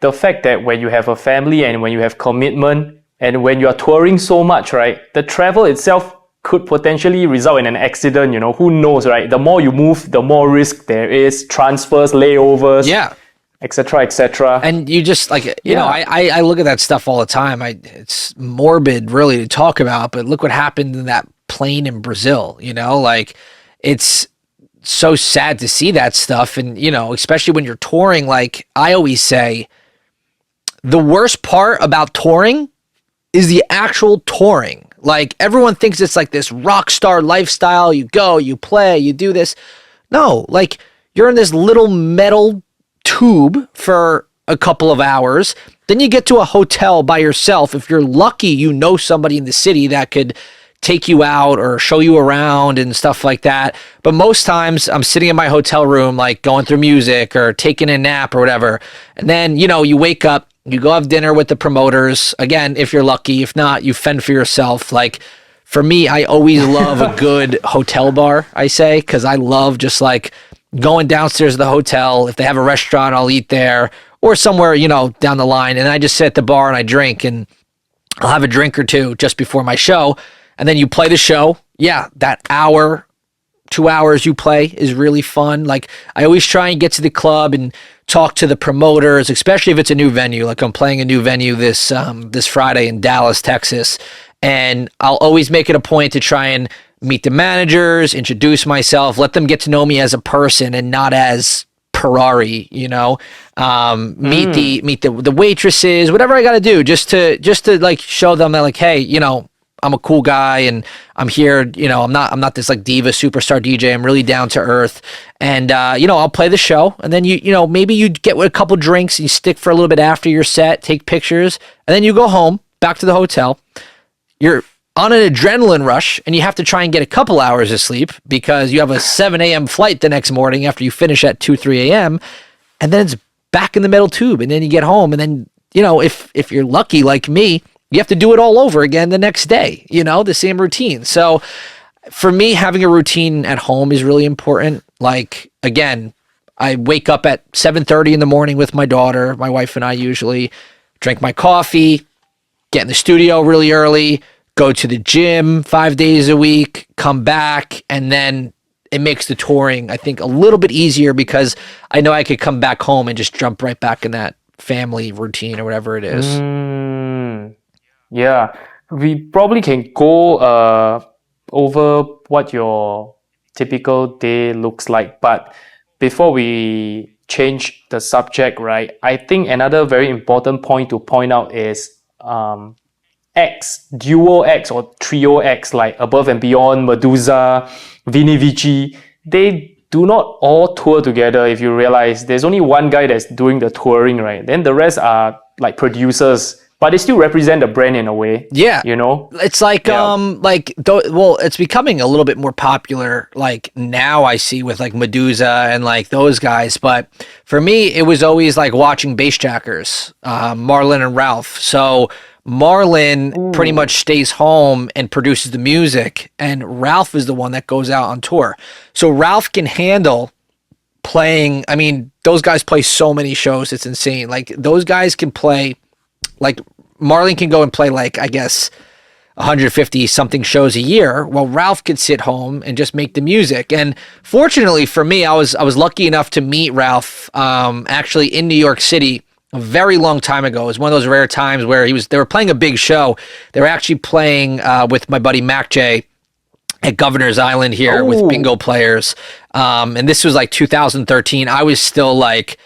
the fact that when you have a family and when you have commitment and when you are touring so much, right, the travel itself could potentially result in an accident, you know, who knows, right? The more you move, the more risk there is, transfers, layovers, yeah, etc., etc. And you just like, you know, I look at that stuff all the time. It's morbid really to talk about, but look what happened in that plane in Brazil, you know, like it's so sad to see that stuff. And, you know, especially when you're touring, like I always say, the worst part about touring is the actual touring. Like everyone thinks it's like this rock star lifestyle. You go, you play, you do this. No, like you're in this little metal tube for a couple of hours. Then you get to a hotel by yourself. If you're lucky, you know somebody in the city that could take you out or show you around and stuff like that. But most times I'm sitting in my hotel room, like going through music or taking a nap or whatever. And then, you know, you wake up, you go have dinner with the promoters. Again, if you're lucky. If not, you fend for yourself. Like for me, I always love a good hotel bar, I say, because I love just like going downstairs to the hotel. If they have a restaurant, I'll eat there or somewhere, you know, down the line. And I just sit at the bar and I drink, and I'll have a drink or two just before my show. And then you play the show. Yeah, that hour, 2 hours you play is really fun. Like I always try and get to the club and talk to the promoters, especially if it's a new venue. Like I'm playing a new venue this Friday in Dallas, Texas. And I'll always make it a point to try and meet the managers, introduce myself, let them get to know me as a person and not as PURARI, you know, meet the waitresses, whatever I got to do just to like show them that like, hey, you know, I'm a cool guy and I'm here, you know, I'm not this like diva superstar DJ. I'm really down to earth. And, you know, I'll play the show, and then you know, maybe you get a couple drinks, you stick for a little bit after your set, take pictures, and then you go home back to the hotel. You're on an adrenaline rush and you have to try and get a couple hours of sleep because you have a 7 a.m. flight the next morning after you finish at 2, 3 a.m. And then it's back in the metal tube. And then you get home, and then, you know, if you're lucky like me, you have to do it all over again the next day, you know, the same routine. So for me, having a routine at home is really important. Like, again, I wake up at 7:30 in the morning with my daughter, my wife and I usually drink my coffee, get in the studio really early, go to the gym 5 days a week, come back, and then it makes the touring, I think, a little bit easier because I know I could come back home and just jump right back in that family routine or whatever it is. Yeah, we probably can go over what your typical day looks like. But before we change the subject, right, I think another very important point to point out is acts, duo acts or trio acts like Above and Beyond, Medusa, Vini Vici. They do not all tour together. If you realize, there's only one guy that's doing the touring, right? Then the rest are like producers, but they still represent the brand in a way. Yeah. You know? It's like, it's becoming a little bit more popular, like now I see with like Medusa and like those guys. But for me, it was always like watching Bassjackers, Marlon and Ralph. So Marlon pretty much stays home and produces the music, and Ralph is the one that goes out on tour. So Ralph can handle playing. I mean, those guys play so many shows. It's insane. Like those guys can play, like Marlon can go and play like, I guess, 150 something shows a year, while Ralph could sit home and just make the music. And fortunately for me, I was lucky enough to meet Ralph actually in New York City a very long time ago. It was one of those rare times where they were playing a big show. They were actually playing with my buddy MAKJ at Governor's Island here with bingo players. And this was like 2013. I was still like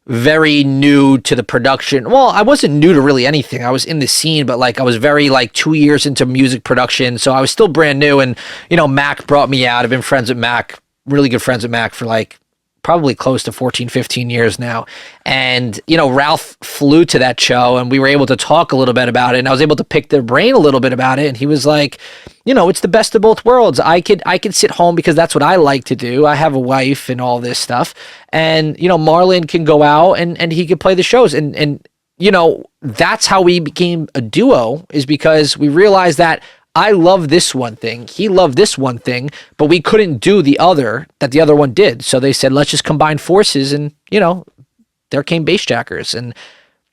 very new to the production. Well, I wasn't new to really anything. I was in the scene, but like I was very like 2 years into music production. So I was still brand new. And, you know, Mac brought me out. I've been friends with Mac, really good friends with Mac for like probably close to 14, 15 years now. And, you know, Ralph flew to that show and we were able to talk a little bit about it, and I was able to pick their brain a little bit about it. And he was like, you know, it's the best of both worlds. I could sit home because that's what I like to do. I have a wife and all this stuff. And, you know, Marlon can go out and he could play the shows. And, you know, that's how we became a duo, is because we realized that I love this one thing, he loved this one thing, but we couldn't do the other that the other one did. So they said, let's just combine forces. And, you know, there came Bassjackers. And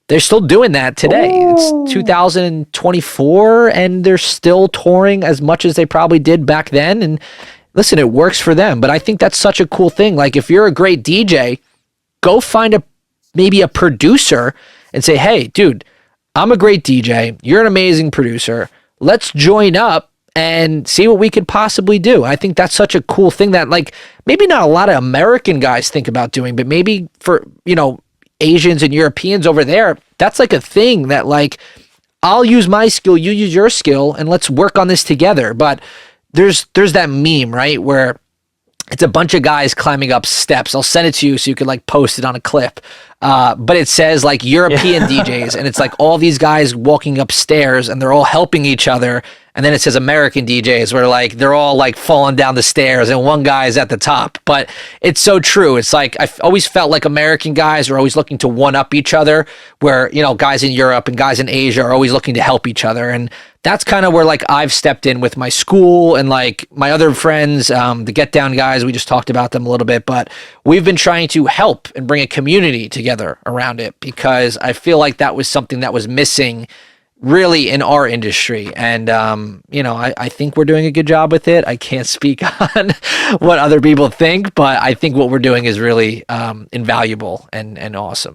they're still doing that today. Ooh. It's 2024 and they're still touring as much as they probably did back then. And listen, it works for them. But I think that's such a cool thing. Like if you're a great DJ, go find maybe a producer and say, hey, dude, I'm a great DJ. You're an amazing producer. Let's join up and see what we could possibly do. I think that's such a cool thing that like maybe not a lot of American guys think about doing, but maybe for, Asians and Europeans over there, that's like a thing that like, I'll use my skill, you use your skill, and let's work on this together. But there's that meme, right, where it's a bunch of guys climbing up steps. I'll send it to you so you could like post it on a clip. But it says like European DJs, and it's like all these guys walking upstairs and they're all helping each other. And then it says American DJs where like they're all like falling down the stairs and one guy's at the top. But it's so true. It's like I've always felt like American guys are always looking to one up each other, where, guys in Europe and guys in Asia are always looking to help each other. And that's kind of where like I've stepped in with my school and like my other friends, the Get Down guys. We just talked about them a little bit, but we've been trying to help and bring a community together around it, because I feel like that was something that was missing really in our industry. And, I think we're doing a good job with it. I can't speak on what other people think, but I think what we're doing is really invaluable and awesome.